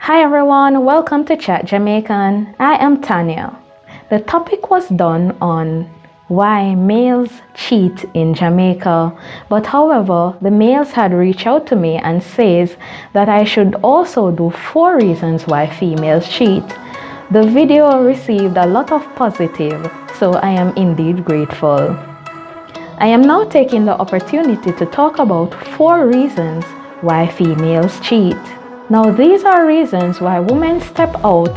Hi everyone, welcome to Chat Jamaican. I am Tania. The topic was done on why males cheat in Jamaica, but however, the males had reached out to me and says that I should also do 4 reasons why females cheat. The video received a lot of positive, so I am indeed grateful. I am now taking the opportunity to talk about 4 reasons why females cheat. Now, these are reasons why women step out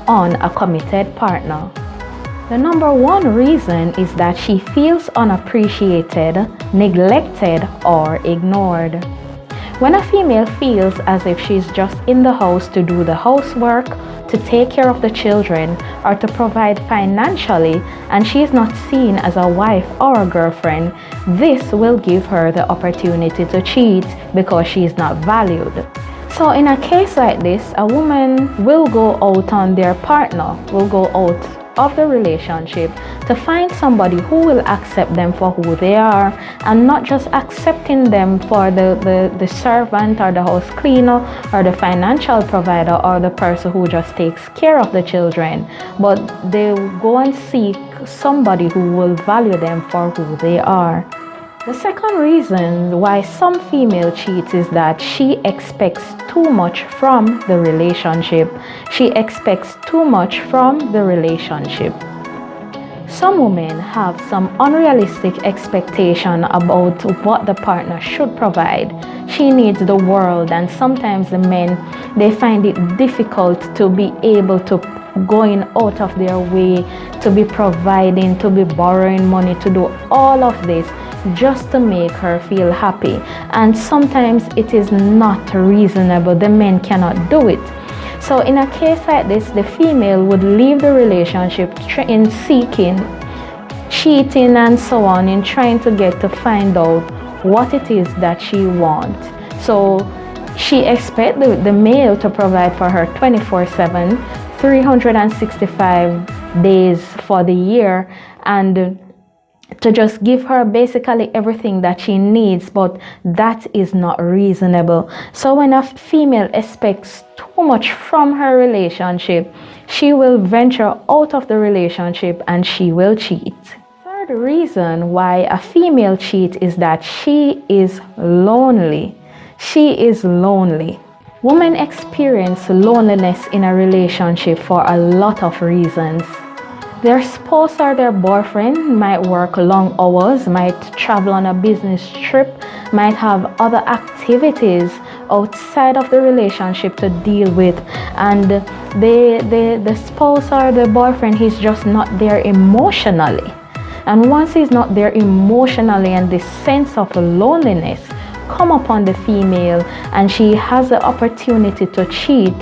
on a committed partner. The number 1 reason is that she feels unappreciated, neglected, or ignored. When a female feels as if she's just in the house to do the housework, to take care of the children, or to provide financially, and she is not seen as a wife or a girlfriend, this will give her the opportunity to cheat because she is not valued. So in a case like this, a woman will go out on their partner, will go out of the relationship to find somebody who will accept them for who they are, and not just accepting them for the servant or the house cleaner or the financial provider or the person who just takes care of the children, but they go and seek somebody who will value them for who they are. The second reason why some female cheats is that she expects too much from the relationship. She expects too much from the relationship. Some women have some unrealistic expectation about what the partner should provide. She needs the world, and sometimes the men, they find it difficult to be able to going out of their way, to be providing, to be borrowing money, to do all of this just to make her feel happy. And sometimes it is not reasonable. The men cannot do it. So in a case like this, the female would leave the relationship in seeking, cheating and so on, in trying to get to find out what it is that she wants. So she expects the male to provide for her 24/7, 365 days for the year, and to just give her basically everything that she needs, but that is not reasonable. So when a female expects too much from her relationship, she will venture out of the relationship and she will cheat. Third reason why a female cheat is that she is lonely. She is lonely. Women experience loneliness in a relationship for a lot of reasons. Their spouse or their boyfriend might work long hours, might travel on a business trip, might have other activities outside of the relationship to deal with, and the spouse or the boyfriend, he's just not there emotionally. And once he's not there emotionally, and this sense of loneliness come upon the female and she has the opportunity to cheat,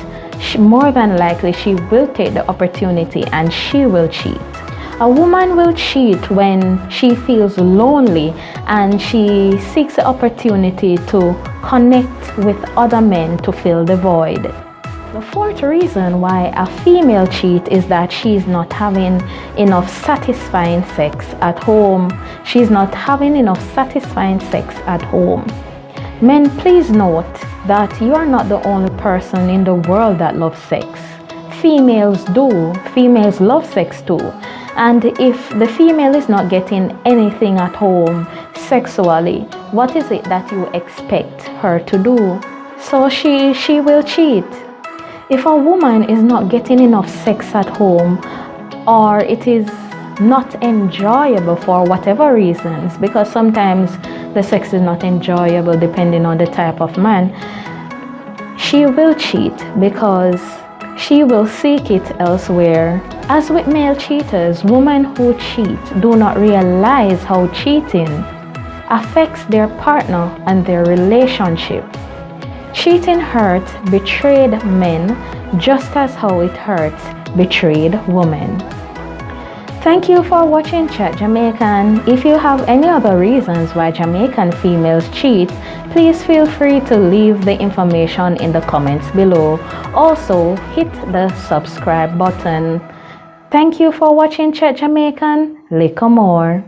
more than likely she will take the opportunity and she will cheat. A woman will cheat when she feels lonely and she seeks the opportunity to connect with other men to fill the void. The fourth reason why a female cheat is that she's not having enough satisfying sex at home. She's not having enough satisfying sex at home. Men, please note that you are not the only person in the world that loves sex. Females do. Females love sex too. And if the female is not getting anything at home sexually, what is it that you expect her to do? So she will cheat. If a woman is not getting enough sex at home, or it is not enjoyable for whatever reasons, because sometimes the sex is not enjoyable depending on the type of man, she will cheat because she will seek it elsewhere. As with male cheaters, women who cheat do not realize how cheating affects their partner and their relationship. Cheating hurts betrayed men just as how it hurts betrayed women. Thank you for watching Chat Jamaican. If you have any other reasons why Jamaican females cheat, please feel free to leave the information in the comments below. Also, hit the subscribe button. Thank you for watching Chat Jamaican. Lick more.